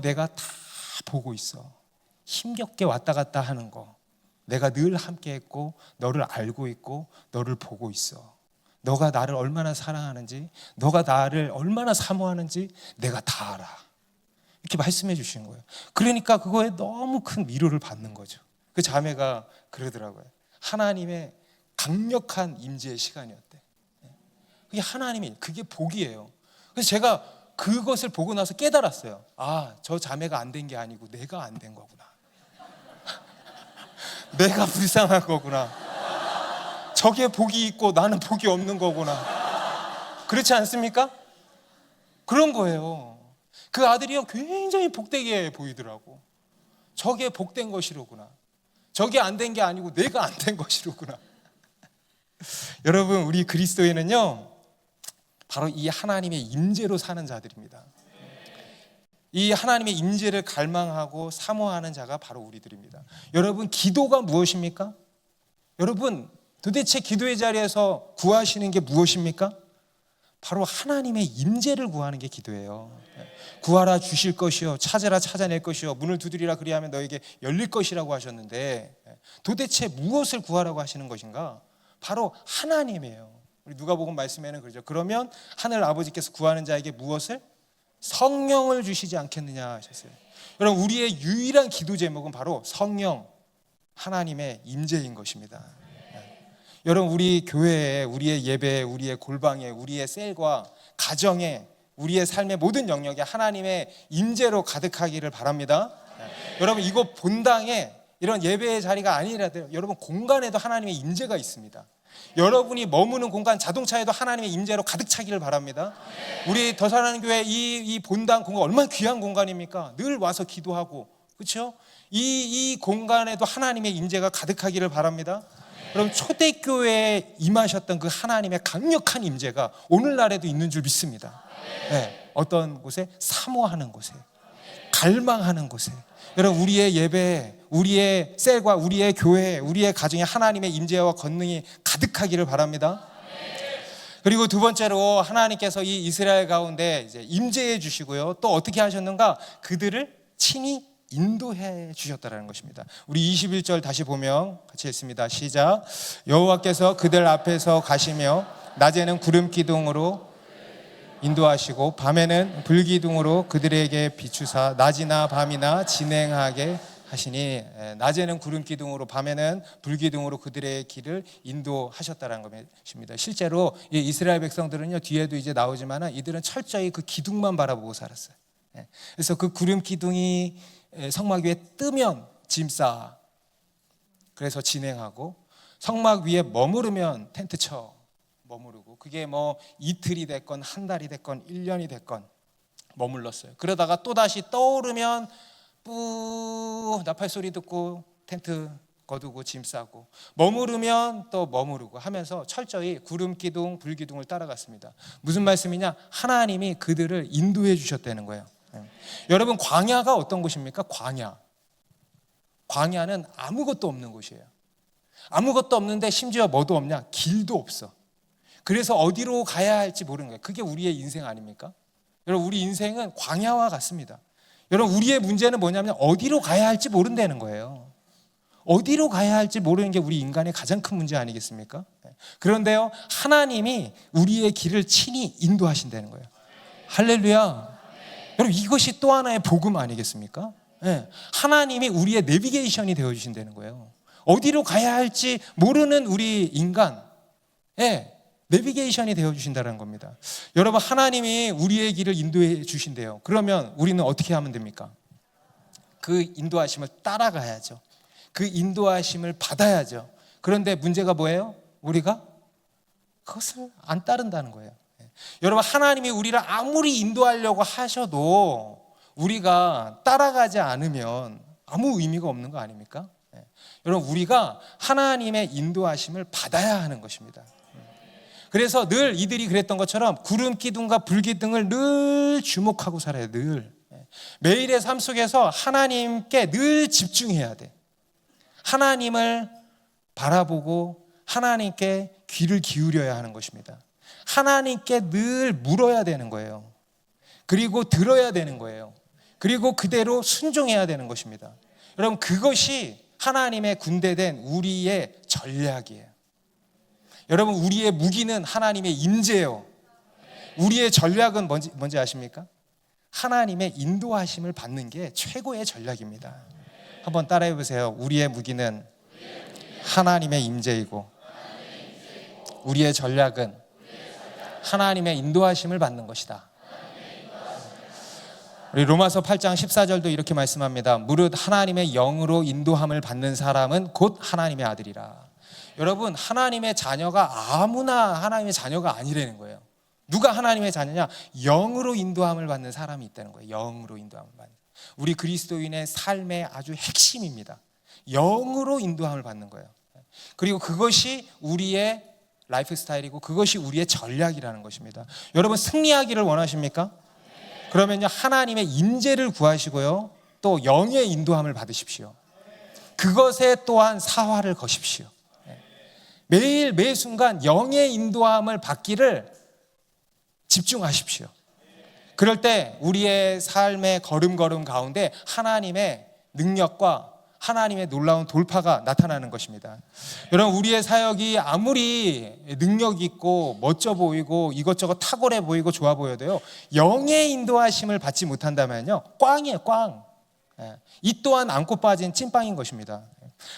내가 다 보고 있어. 힘겹게 왔다 갔다 하는 거 내가 늘 함께 했고 너를 알고 있고 너를 보고 있어. 너가 나를 얼마나 사랑하는지, 너가 나를 얼마나 사모하는지 내가 다 알아. 이렇게 말씀해 주시는 거예요. 그러니까 그거에 너무 큰 위로를 받는 거죠. 그 자매가 그러더라고요. 하나님의 강력한 임재의 시간이었대. 그게 복이에요. 그래서 제가 그것을 보고 나서 깨달았어요. 저 자매가 안 된 게 아니고 내가 안 된 거구나. 내가 불쌍한 거구나. 저게 복이 있고 나는 복이 없는 거구나. 그렇지 않습니까? 그런 거예요. 그 아들이요, 굉장히 복되게 보이더라고. 저게 복된 것이로구나. 저게 안 된 게 아니고 내가 안 된 것이로구나. 여러분, 우리 그리스도인은요 바로 이 하나님의 임재로 사는 자들입니다. 이 하나님의 임재를 갈망하고 사모하는 자가 바로 우리들입니다. 여러분, 기도가 무엇입니까? 여러분, 도대체 기도의 자리에서 구하시는 게 무엇입니까? 바로 하나님의 임재를 구하는 게 기도예요. 구하라 주실 것이요, 찾으라 찾아낼 것이요, 문을 두드리라 그리하면 너에게 열릴 것이라고 하셨는데 도대체 무엇을 구하라고 하시는 것인가? 바로 하나님이에요. 우리 누가복음 말씀에는 그러죠. 그러면 하늘 아버지께서 구하는 자에게 무엇을? 성령을 주시지 않겠느냐 하셨어요. 여러분, 우리의 유일한 기도 제목은 바로 성령, 하나님의 임재인 것입니다. 여러분, 우리 교회에, 우리의 예배에, 우리의 골방에, 우리의 셀과 가정에, 우리의 삶의 모든 영역에 하나님의 임재로 가득하기를 바랍니다. 여러분, 이거 본당에 이런 예배의 자리가 아니라도 여러분 공간에도 하나님의 임재가 있습니다. 여러분이 머무는 공간, 자동차에도 하나님의 임재로 가득 차기를 바랍니다. 우리 더 사랑하는 교회 이 본당 공간 얼마나 귀한 공간입니까? 늘 와서 기도하고, 그렇죠? 이 공간에도 하나님의 임재가 가득하기를 바랍니다. 여러분, 초대교회에 임하셨던 그 하나님의 강력한 임재가 오늘날에도 있는 줄 믿습니다. 어떤 곳에? 사모하는 곳에, 갈망하는 곳에, 여러분 우리의 예배, 우리의 셀과 우리의 교회, 우리의 가정에 하나님의 임재와 권능이 가득하기를 바랍니다. 그리고 두 번째로 하나님께서 이 이스라엘 가운데 이제 임재해 주시고요. 또 어떻게 하셨는가? 그들을 친히 인도해 주셨다는 것입니다. 우리 21절 다시 보면 같이 읽습니다. 시작. 여호와께서 그들 앞에서 가시며 낮에는 구름 기둥으로 인도하시고 밤에는 불기둥으로 그들에게 비추사 낮이나 밤이나 진행하게 하시니, 낮에는 구름 기둥으로 밤에는 불기둥으로 그들의 길을 인도하셨다는 것입니다. 실제로 이 이스라엘 백성들은요, 뒤에도 이제 나오지만 이들은 철저히 그 기둥만 바라보고 살았어요. 그래서 그 구름 기둥이 성막 위에 뜨면 짐싸, 그래서 진행하고, 성막 위에 머무르면 텐트 쳐 머무르고, 그게 뭐 이틀이 됐건 한 달이 됐건 1년이 됐건 머물렀어요. 그러다가 또다시 떠오르면 뿌 나팔 소리 듣고 텐트 거두고 짐 싸고, 머무르면 또 머무르고 하면서 철저히 구름 기둥 불기둥을 따라갔습니다. 무슨 말씀이냐? 하나님이 그들을 인도해 주셨다는 거예요. 여러분, 광야가 어떤 곳입니까? 광야는 아무것도 없는 곳이에요. 아무것도 없는데 심지어 뭐도 없냐? 길도 없어. 그래서 어디로 가야 할지 모르는 거예요. 그게 우리의 인생 아닙니까? 여러분, 우리 인생은 광야와 같습니다. 여러분, 우리의 문제는 뭐냐면 어디로 가야 할지 모른다는 거예요. 어디로 가야 할지 모르는 게 우리 인간의 가장 큰 문제 아니겠습니까? 그런데요, 하나님이 우리의 길을 친히 인도하신다는 거예요. 할렐루야. 여러분, 이것이 또 하나의 복음 아니겠습니까? 하나님이 우리의 내비게이션이 되어주신다는 거예요. 어디로 가야 할지 모르는 우리 인간, 내비게이션이 되어주신다는 겁니다. 여러분, 하나님이 우리의 길을 인도해 주신대요. 그러면 우리는 어떻게 하면 됩니까? 그 인도하심을 따라가야죠. 그 인도하심을 받아야죠. 그런데 문제가 뭐예요? 우리가 그것을 안 따른다는 거예요. 여러분, 하나님이 우리를 아무리 인도하려고 하셔도 우리가 따라가지 않으면 아무 의미가 없는 거 아닙니까? 여러분, 우리가 하나님의 인도하심을 받아야 하는 것입니다. 그래서 늘 이들이 그랬던 것처럼 구름 기둥과 불기둥을 늘 주목하고 살아야 늘. 매일의 삶 속에서 하나님께 늘 집중해야 돼. 하나님을 바라보고 하나님께 귀를 기울여야 하는 것입니다. 하나님께 늘 물어야 되는 거예요. 그리고 들어야 되는 거예요. 그리고 그대로 순종해야 되는 것입니다. 여러분, 그것이 하나님의 군대된 우리의 전략이에요. 여러분, 우리의 무기는 하나님의 임재예요. 우리의 전략은 뭔지 아십니까? 하나님의 인도하심을 받는 게 최고의 전략입니다. 한번 따라해 보세요. 우리의 무기는 하나님의 임재이고, 우리의 전략은 하나님의 인도하심을 받는 것이다. 우리 로마서 8장 14절도 이렇게 말씀합니다. 무릇 하나님의 영으로 인도함을 받는 사람은 곧 하나님의 아들이라. 여러분, 하나님의 자녀가 아무나 하나님의 자녀가 아니라는 거예요. 누가 하나님의 자녀냐? 영으로 인도함을 받는 사람이 있다는 거예요. 영으로 인도함을 받는. 우리 그리스도인의 삶의 아주 핵심입니다. 영으로 인도함을 받는 거예요. 그리고 그것이 우리의 라이프 스타일이고 그것이 우리의 전략이라는 것입니다. 여러분, 승리하기를 원하십니까? 그러면요, 하나님의 임재를 구하시고요, 또 영의 인도함을 받으십시오. 그것에 또한 사활을 거십시오. 매일 매 순간 영의 인도함을 받기를 집중하십시오. 그럴 때 우리의 삶의 걸음걸음 가운데 하나님의 능력과 하나님의 놀라운 돌파가 나타나는 것입니다. 여러분, 우리의 사역이 아무리 능력 있고 멋져 보이고 이것저것 탁월해 보이고 좋아 보여도요, 영의 인도하심을 받지 못한다면요, 꽝이에요, 꽝. 이 또한 안고 빠진 찐빵인 것입니다.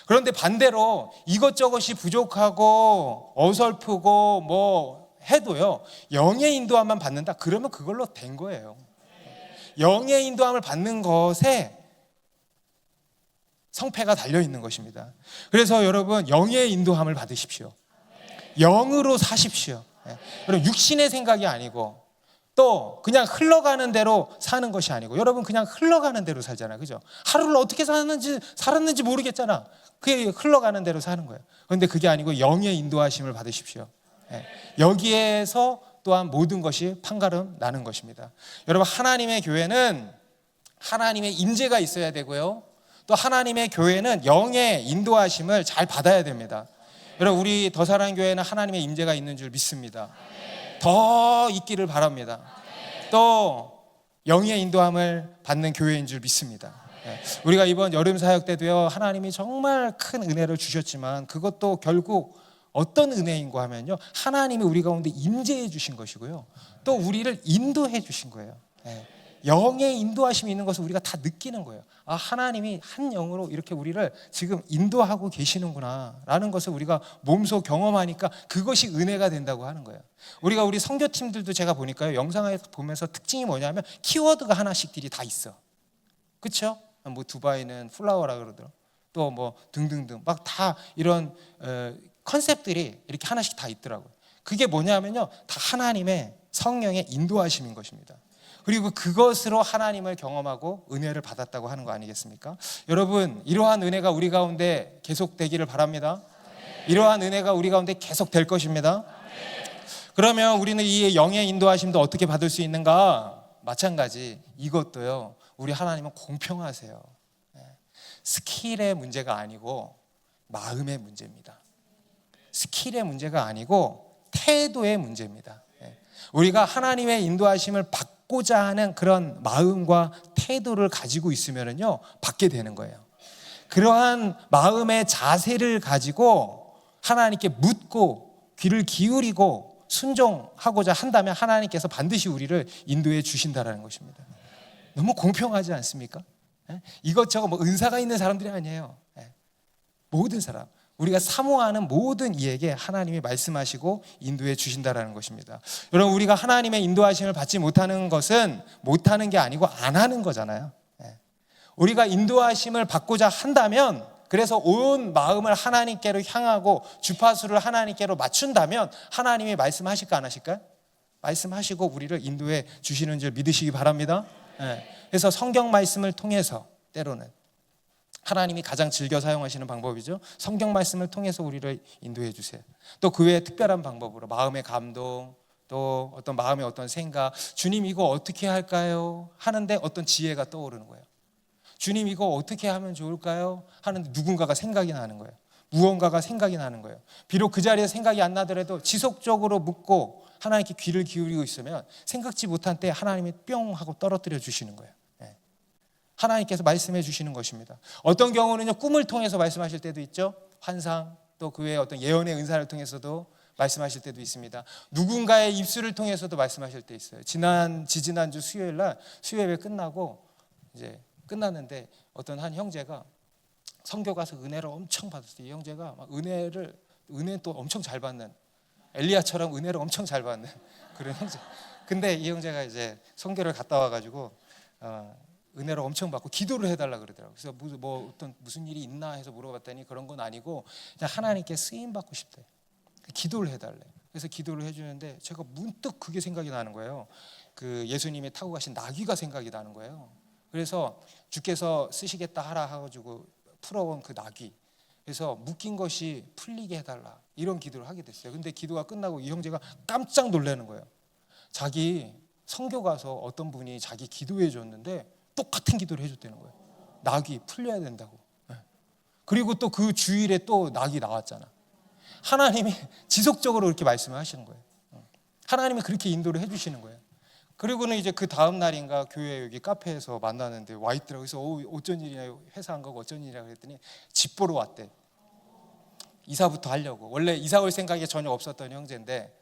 그런데 반대로 이것저것이 부족하고 어설프고 뭐 해도요, 영의 인도함만 받는다, 그러면 그걸로 된 거예요. 영의 인도함을 받는 것에 성패가 달려있는 것입니다. 그래서 여러분, 영의 인도함을 받으십시오. 영으로 사십시오. 여러분, 육신의 생각이 아니고 또 그냥 흘러가는 대로 사는 것이 아니고, 여러분 그냥 흘러가는 대로 살잖아요. 그죠? 하루를 어떻게 살았는지 모르겠잖아. 그게 흘러가는 대로 사는 거예요. 그런데 그게 아니고 영의 인도하심을 받으십시오. 여기에서 또한 모든 것이 판가름 나는 것입니다. 여러분, 하나님의 교회는 하나님의 임재가 있어야 되고요. 또 하나님의 교회는 영의 인도하심을 잘 받아야 됩니다. 여러분, 우리 더 사랑하는 교회는 하나님의 임재가 있는 줄 믿습니다. 더 있기를 바랍니다. 또 영의 인도함을 받는 교회인 줄 믿습니다. 우리가 이번 여름 사역 때도요, 하나님이 정말 큰 은혜를 주셨지만 그것도 결국 어떤 은혜인가 하면요, 하나님이 우리 가운데 임재해 주신 것이고요, 또 우리를 인도해 주신 거예요. 영의 인도하심이 있는 것을 우리가 다 느끼는 거예요. 아, 하나님이 한 영으로 이렇게 우리를 지금 인도하고 계시는구나 라는 것을 우리가 몸소 경험하니까 그것이 은혜가 된다고 하는 거예요. 우리 선교팀들도 제가 보니까요, 영상을 보면서 특징이 뭐냐면 키워드가 하나씩들이 다 있어. 그렇죠? 뭐 두바이는 플라워라 그러더라고. 또 뭐 등등등 막 다 이런 컨셉들이 이렇게 하나씩 다 있더라고요. 그게 뭐냐면요, 다 하나님의 성령의 인도하심인 것입니다. 그리고 그것으로 하나님을 경험하고 은혜를 받았다고 하는 거 아니겠습니까? 여러분, 이러한 은혜가 우리 가운데 계속되기를 바랍니다. 이러한 은혜가 우리 가운데 계속될 것입니다. 그러면 우리는 이 영의 인도하심도 어떻게 받을 수 있는가? 마찬가지 이것도요, 우리 하나님은 공평하세요. 스킬의 문제가 아니고 마음의 문제입니다. 스킬의 문제가 아니고 태도의 문제입니다. 우리가 하나님의 인도하심을 받고자 하는 그런 마음과 태도를 가지고 있으면요, 받게 되는 거예요. 그러한 마음의 자세를 가지고 하나님께 묻고 귀를 기울이고 순종하고자 한다면 하나님께서 반드시 우리를 인도해 주신다라는 것입니다. 너무 공평하지 않습니까? 이것저것 뭐 은사가 있는 사람들이 아니에요. 모든 사람, 우리가 사모하는 모든 이에게 하나님이 말씀하시고 인도해 주신다라는 것입니다. 여러분, 우리가 하나님의 인도하심을 받지 못하는 것은 못하는 게 아니고 안 하는 거잖아요. 우리가 인도하심을 받고자 한다면, 그래서 온 마음을 하나님께로 향하고 주파수를 하나님께로 맞춘다면 하나님이 말씀하실까 안 하실까요? 말씀하시고 우리를 인도해 주시는 줄 믿으시기 바랍니다. 그래서 성경 말씀을 통해서, 때로는 하나님이 가장 즐겨 사용하시는 방법이죠. 성경 말씀을 통해서 우리를 인도해 주세요. 또 그 외에 특별한 방법으로 마음의 감동, 또 어떤 마음의 어떤 생각, 주님 이거 어떻게 할까요? 하는데 어떤 지혜가 떠오르는 거예요. 주님 이거 어떻게 하면 좋을까요? 하는데 누군가가 생각이 나는 거예요. 무언가가 생각이 나는 거예요. 비록 그 자리에 생각이 안 나더라도 지속적으로 묻고 하나님께 귀를 기울이고 있으면 생각지 못한 때 하나님이 뿅 하고 떨어뜨려 주시는 거예요. 하나님께서 말씀해 주시는 것입니다. 어떤 경우는요, 꿈을 통해서 말씀하실 때도 있죠. 환상, 또 그 외에 어떤 예언의 은사를 통해서도 말씀하실 때도 있습니다. 누군가의 입술을 통해서도 말씀하실 때 있어요. 지지난주 수요일 날 수요예배 끝나고 이제 끝났는데 어떤 한 형제가 선교 가서 은혜를 엄청 받았어요. 이 형제가 막 은혜 또 엄청 잘 받는, 엘리야처럼 은혜를 엄청 잘 받는 그런 형제. 근데 이 형제가 이제 선교를 갔다 와가지고 은혜를 엄청 받고 기도를 해달라 그러더라고요. 그래서 무슨 일이 있나 해서 물어봤더니 그런 건 아니고 그냥 하나님께 쓰임 받고 싶대. 기도를 해달래. 그래서 기도를 해주는데 제가 문득 그게 생각이 나는 거예요. 그 예수님이 타고 가신 나귀가 생각이 나는 거예요. 그래서 주께서 쓰시겠다 하라 해가지고 풀어온 그 나귀, 그래서 묶인 것이 풀리게 해달라, 이런 기도를 하게 됐어요. 근데 기도가 끝나고 이 형제가 깜짝 놀라는 거예요. 자기 선교 가서 어떤 분이 자기 기도해 줬는데 똑같은 기도를 해줬다는 거예요. 낙이 풀려야 된다고. 그리고 또 그 주일에 또 낙이 나왔잖아. 하나님이 지속적으로 이렇게 말씀을 하시는 거예요. 하나님이 그렇게 인도를 해주시는 거예요. 그리고는 이제 그 다음 날인가 교회 여기 카페에서 만나는데 와 있더라고요. 그래서 어쩐 일이냐, 회사 안 가고 어쩐 일이냐 그랬더니 집 보러 왔대. 이사부터 하려고. 원래 이사 올 생각이 전혀 없었던 형제인데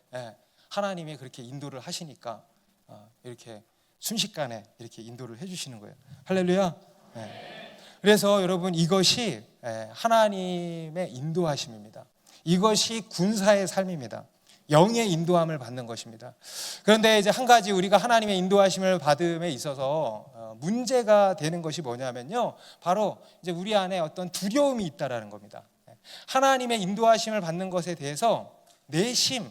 하나님이 그렇게 인도를 하시니까 이렇게 순식간에 이렇게 인도를 해주시는 거예요. 할렐루야. 그래서 여러분, 이것이 하나님의 인도하심입니다. 이것이 군사의 삶입니다. 영의 인도함을 받는 것입니다. 그런데 이제 한 가지 우리가 하나님의 인도하심을 받음에 있어서 문제가 되는 것이 뭐냐면요, 바로 이제 우리 안에 어떤 두려움이 있다라는 겁니다. 하나님의 인도하심을 받는 것에 대해서 내심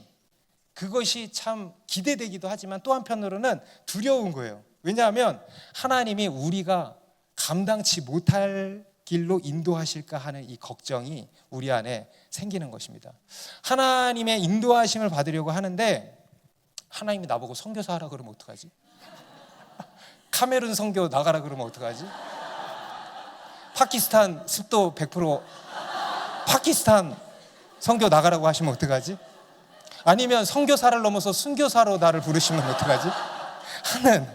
그것이 참 기대되기도 하지만 또 한편으로는 두려운 거예요. 왜냐하면 하나님이 우리가 감당치 못할 길로 인도하실까 하는 이 걱정이 우리 안에 생기는 것입니다. 하나님의 인도하심을 받으려고 하는데 하나님이 나보고 선교사 하라 그러면 어떡하지? 카메룬 선교 나가라 그러면 어떡하지? 파키스탄 습도 100%, 파키스탄 선교 나가라고 하시면 어떡하지? 아니면 선교사를 넘어서 순교사로 나를 부르시면 어떡하지? 하는,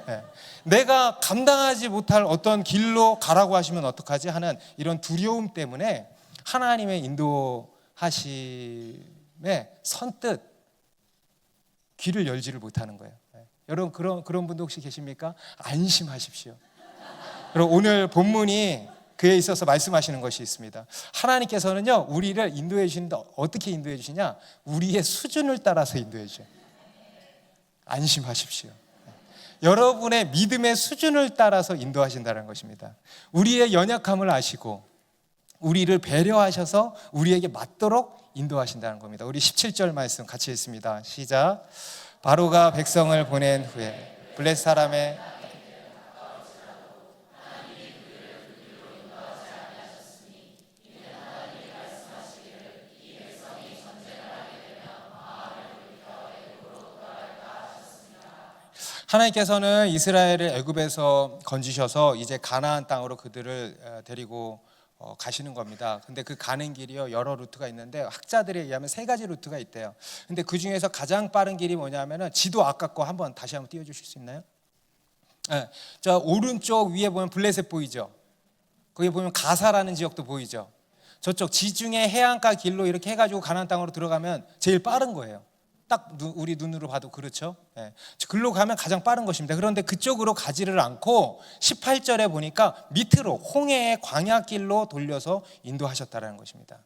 내가 감당하지 못할 어떤 길로 가라고 하시면 어떡하지? 하는 이런 두려움 때문에 하나님의 인도하심에 선뜻 귀를 열지를 못하는 거예요. 여러분 그런 분도 혹시 계십니까? 안심하십시오. 여러분 오늘 본문이 그에 있어서 말씀하시는 것이 있습니다. 하나님께서는요 우리를 인도해 주시는데 어떻게 인도해 주시냐? 우리의 수준을 따라서 인도해 주셔요. 안심하십시오. 여러분의 믿음의 수준을 따라서 인도하신다는 것입니다. 우리의 연약함을 아시고 우리를 배려하셔서 우리에게 맞도록 인도하신다는 겁니다. 우리 17절 말씀 같이 읽습니다. 시작. 바로가 백성을 보낸 후에 블레셋 사람의 하나님께서는 이스라엘을 애굽에서 건지셔서 이제 가나안 땅으로 그들을 데리고 가시는 겁니다. 근데 그 가는 길이요 여러 루트가 있는데 학자들에 의하면 3가지 루트가 있대요. 근데 그 중에서 가장 빠른 길이 뭐냐면은 지도 아까 거 다시 한번 띄워주실 수 있나요? 네. 저 오른쪽 위에 보면 블레셋 보이죠? 거기 보면 가사라는 지역도 보이죠? 저쪽 지중해 해안가 길로 이렇게 해가지고 가나안 땅으로 들어가면 제일 빠른 거예요. 딱 우리 눈으로 봐도 그렇죠. 글로 가면 가장 빠른 것입니다. 그런데 그쪽으로 가지를 않고 18절에 보니까 밑으로 홍해의 광야길로 돌려서 인도하셨다는 것입니다.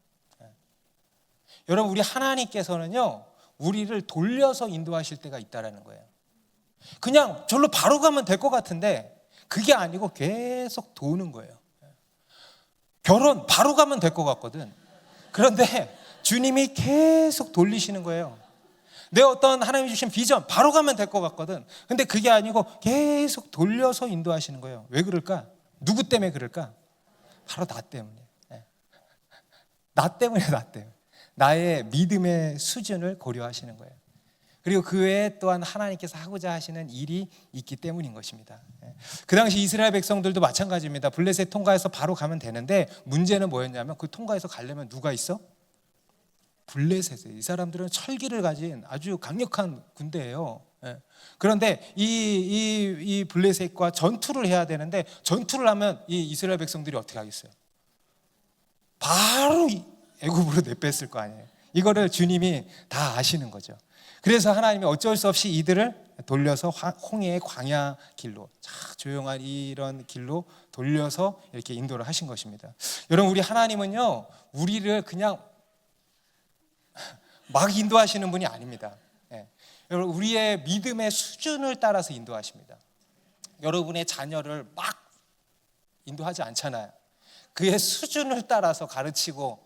여러분 우리 하나님께서는요 우리를 돌려서 인도하실 때가 있다는 거예요. 그냥 절로 바로 가면 될 것 같은데 그게 아니고 계속 도는 거예요. 결혼 바로 가면 될 것 같거든. 그런데 주님이 계속 돌리시는 거예요. 내 어떤 하나님이 주신 비전 바로 가면 될 것 같거든. 근데 그게 아니고 계속 돌려서 인도하시는 거예요. 왜 그럴까? 누구 때문에 그럴까? 바로 나 때문에. 나 때문에. 나의 믿음의 수준을 고려하시는 거예요. 그리고 그 외에 또한 하나님께서 하고자 하시는 일이 있기 때문인 것입니다. 그 당시 이스라엘 백성들도 마찬가지입니다. 블레셋 통과해서 바로 가면 되는데 문제는 뭐였냐면 그 통과해서 가려면 누가 있어? 블레셋에 이 사람들은 철기를 가진 아주 강력한 군대예요. 그런데 이 블레셋과 전투를 해야 되는데 전투를 하면 이 이스라엘 백성들이 어떻게 하겠어요? 바로 애굽으로 내뺐을 거 아니에요. 이거를 주님이 다 아시는 거죠. 그래서 하나님이 어쩔 수 없이 이들을 돌려서 홍해의 광야 길로 조용한 이런 길로 돌려서 이렇게 인도를 하신 것입니다. 여러분 우리 하나님은요 우리를 그냥 막 인도하시는 분이 아닙니다. 여러분 우리의 믿음의 수준을 따라서 인도하십니다. 여러분의 자녀를 막 인도하지 않잖아요. 그의 수준을 따라서 가르치고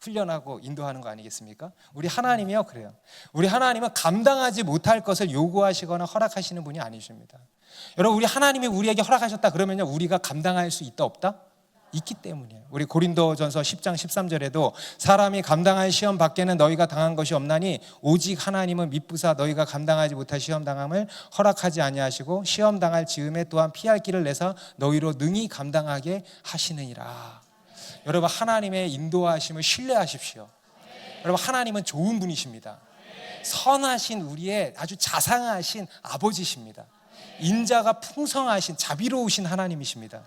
훈련하고 인도하는 거 아니겠습니까? 우리 하나님이요 그래요. 우리 하나님은 감당하지 못할 것을 요구하시거나 허락하시는 분이 아니십니다. 여러분 우리 하나님이 우리에게 허락하셨다 그러면요 우리가 감당할 수 있다 없다? 있기 때문이에요. 우리 고린도전서 10장 13절에도 사람이 감당할 시험 밖에는 너희가 당한 것이 없나니 오직 하나님은 미쁘사 너희가 감당하지 못할 시험 당함을 허락하지 아니하시고 시험 당할 즈음에 또한 피할 길을 내사 너희로 능히 감당하게 하시느니라. 여러분 하나님의 인도하심을 신뢰하십시오. 여러분 하나님은 좋은 분이십니다. 선하신 우리의 아주 자상하신 아버지십니다. 인자가 풍성하신 자비로우신 하나님이십니다.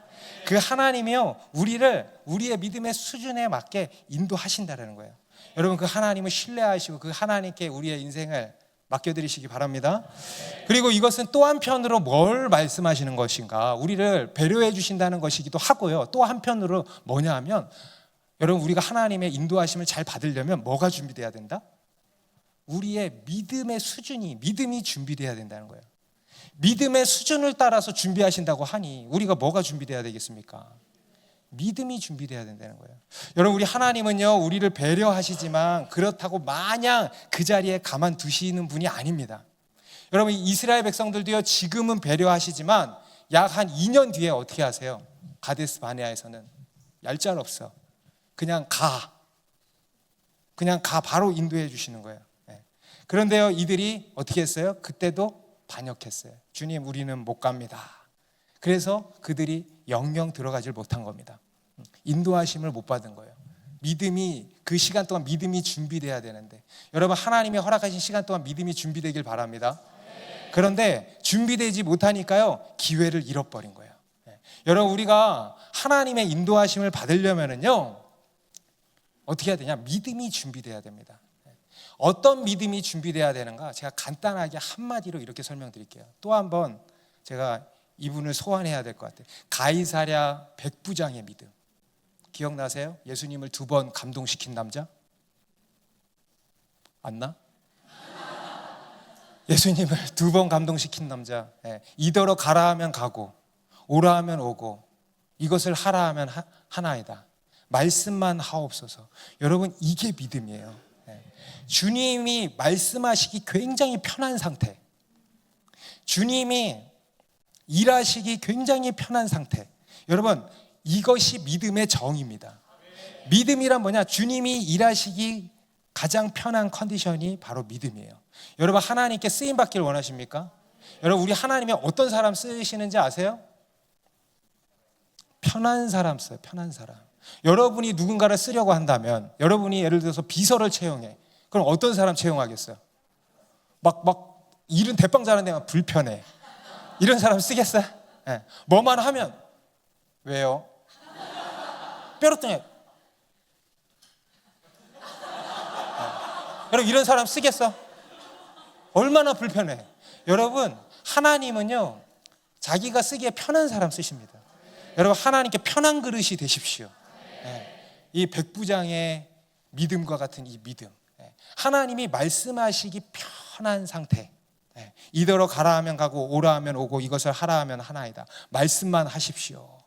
그 하나님이요 우리의 믿음의 수준에 맞게 인도하신다는 거예요. 여러분 그 하나님을 신뢰하시고 그 하나님께 우리의 인생을 맡겨드리시기 바랍니다. 그리고 이것은 또 한편으로 뭘 말씀하시는 것인가? 우리를 배려해 주신다는 것이기도 하고요. 또 한편으로 뭐냐 하면 여러분 우리가 하나님의 인도하심을 잘 받으려면 뭐가 준비돼야 된다? 우리의 믿음의 수준이 믿음이 준비돼야 된다는 거예요. 믿음의 수준을 따라서 준비하신다고 하니 우리가 뭐가 준비돼야 되겠습니까? 믿음이 준비돼야 된다는 거예요. 여러분 우리 하나님은요 우리를 배려하시지만 그렇다고 마냥 그 자리에 가만두시는 분이 아닙니다. 여러분 이스라엘 백성들도요 지금은 배려하시지만 약 한 2년 뒤에 어떻게 하세요? 가데스 바네아에서는 얄짤없어 그냥 가 바로 인도해 주시는 거예요. 그런데요 이들이 어떻게 했어요? 그때도 반역했어요. 주님, 우리는 못 갑니다. 그래서 그들이 영영 들어가질 못한 겁니다. 인도하심을 못 받은 거예요. 믿음이, 그 시간 동안 믿음이 준비돼야 되는데, 여러분 하나님이 허락하신 시간 동안 믿음이 준비되길 바랍니다. 그런데 준비되지 못하니까요, 기회를 잃어버린 거예요. 여러분, 우리가 하나님의 인도하심을 받으려면요 어떻게 해야 되냐? 믿음이 준비돼야 됩니다. 어떤 믿음이 준비돼야 되는가? 제가 간단하게 한마디로 이렇게 설명드릴게요. 또 한번 제가 이분을 소환해야 될 것 같아요. 가이사랴 백부장의 믿음 기억나세요? 예수님을 2번 감동시킨 남자? 안 나? 예수님을 2번 감동시킨 남자. 이더러 가라 하면 가고 오라 하면 오고 이것을 하라 하면 하나이다. 말씀만 하옵소서. 여러분, 이게 믿음이에요. 주님이 말씀하시기 굉장히 편한 상태, 주님이 일하시기 굉장히 편한 상태, 여러분 이것이 믿음의 정의입니다. 믿음이란 뭐냐? 주님이 일하시기 가장 편한 컨디션이 바로 믿음이에요. 여러분, 하나님께 쓰임 받기를 원하십니까? 여러분, 우리 하나님이 어떤 사람 쓰시는지 아세요? 편한 사람 써요. 편한 사람. 여러분이 누군가를 쓰려고 한다면, 여러분이 예를 들어서 비서를 채용해. 그럼 어떤 사람 채용하겠어요? 막 일은 대빵 잘하는데 막 불편해. 이런 사람 쓰겠어요? 네. 뭐만 하면 왜요? 뾰루뚱해. 여러분, 이런 사람 쓰겠어? 얼마나 불편해. 여러분, 하나님은요 자기가 쓰기에 편한 사람 쓰십니다. 여러분, 하나님께 편한 그릇이 되십시오. 이 백부장의 믿음과 같은 이 믿음, 하나님이 말씀하시기 편한 상태, 이더러 가라 하면 가고 오라 하면 오고 이것을 하라 하면 하나이다. 말씀만 하십시오.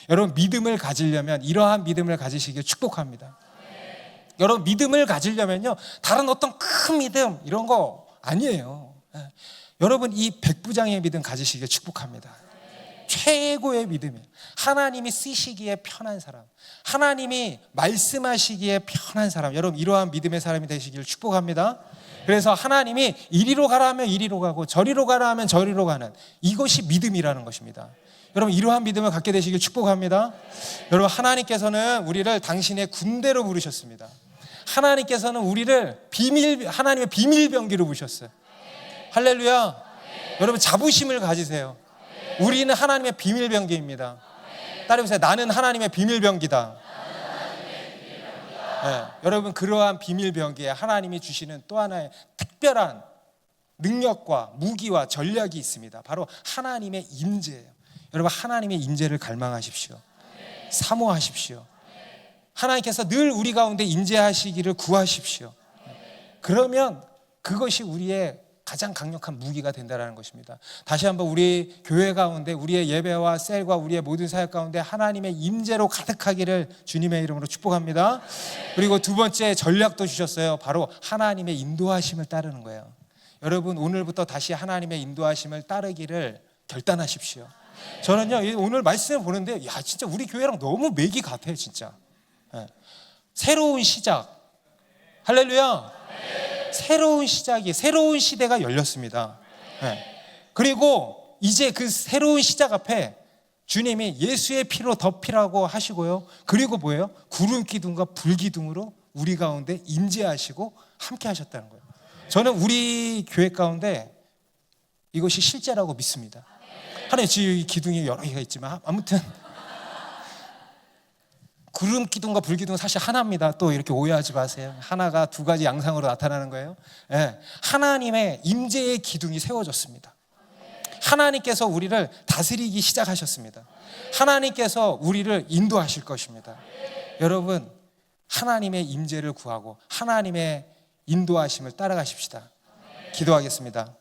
여러분, 믿음을 가지려면 이러한 믿음을 가지시길 축복합니다. 여러분, 믿음을 가지려면요 다른 어떤 큰 믿음 이런 거 아니에요. 여러분, 이 백부장의 믿음 가지시길 축복합니다. 최고의 믿음이에요. 하나님이 쓰시기에 편한 사람, 하나님이 말씀하시기에 편한 사람, 여러분 이러한 믿음의 사람이 되시길 축복합니다. 그래서 하나님이 이리로 가라 하면 이리로 가고 저리로 가라 하면 저리로 가는, 이것이 믿음이라는 것입니다. 여러분, 이러한 믿음을 갖게 되시길 축복합니다. 여러분, 하나님께서는 우리를 당신의 군대로 부르셨습니다. 하나님께서는 우리를 하나님의 비밀병기로 부르셨어요. 할렐루야. 여러분, 자부심을 가지세요. 우리는 하나님의 비밀병기입니다. 따라해보세요. 나는 하나님의 비밀병기다. 여러분, 그러한 비밀병기에 하나님이 주시는 또 하나의 특별한 능력과 무기와 전략이 있습니다. 바로 하나님의 임재예요. 여러분, 하나님의 임재를 갈망하십시오. 사모하십시오. 하나님께서 늘 우리 가운데 임재하시기를 구하십시오. 그러면 그것이 우리의 가장 강력한 무기가 된다는 것입니다. 다시 한번 우리 교회 가운데, 우리의 예배와 셀과 우리의 모든 사역 가운데 하나님의 임재로 가득하기를 주님의 이름으로 축복합니다. 그리고 두 번째 전략도 주셨어요. 바로 하나님의 인도하심을 따르는 거예요. 여러분, 오늘부터 다시 하나님의 인도하심을 따르기를 결단하십시오. 저는요 오늘 말씀을 보는데 진짜 우리 교회랑 너무 맥이 같아요. 진짜 새로운 시작. 할렐루야. 새로운 시작이, 새로운 시대가 열렸습니다. 그리고 이제 그 새로운 시작 앞에 주님이 예수의 피로 덮이라고 하시고요, 그리고 뭐예요? 구름 기둥과 불 기둥으로 우리 가운데 임재하시고 함께 하셨다는 거예요. 저는 우리 교회 가운데 이것이 실제라고 믿습니다. 하나님, 지금 기둥이 여러 개가 있지만 아무튼 구름 기둥과 불 기둥은 사실 하나입니다. 또 이렇게 오해하지 마세요. 하나가 두 가지 양상으로 나타나는 거예요. 하나님의 임재의 기둥이 세워졌습니다. 하나님께서 우리를 다스리기 시작하셨습니다. 하나님께서 우리를 인도하실 것입니다. 여러분, 하나님의 임재를 구하고 하나님의 인도하심을 따라가십시다. 기도하겠습니다.